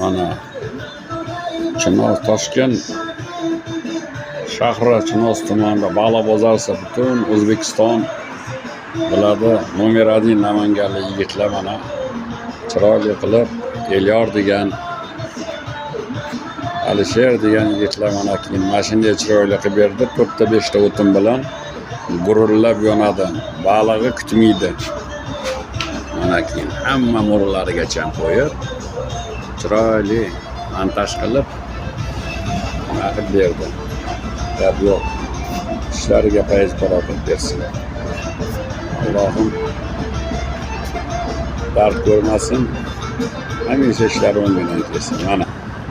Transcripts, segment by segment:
Mana Chinoz Toshkent shahri Chinoz tumanida Baliq bozorsa butun O'zbekiston biladi. Nomer 1 namanganlik yigitlar mana chiroyli qilib Elyor degan Alisher degan yigitlar mana keyin mashinaga chiroyli qilib berdi. 4 ta 5 ta o'tin bilan gururlab yonadi. Balig'i kutmaydi. Mana keyin hamma mo'rlarigacha qo'yib chiroyli montaj qilib qilib berdi. Gap yo'q. Ishlariga fayz barokat bersin. Allohim dard ko'rmasin. Hamisha ishlari o'ngdan kelsin. Mana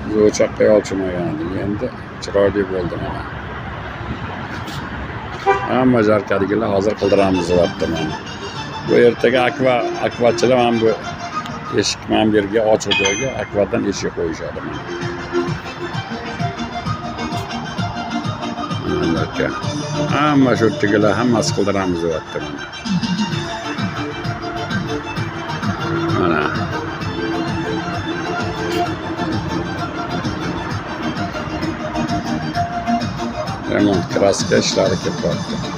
biz o'choqqa olchamagan edik. Endi chiroyli bo'ldi mana. Hamma jarkadigilar hozir qildiramiz deyapti mana. Bu ertaga akvachilar ham bu eshik mana bu yerga ochiq joyga akvadan eshik qo'yishadi mana. Hamma shu yerdagilar hammasi qildiramiz deyapti mana. Mana remont kraska ishlari ketyapti.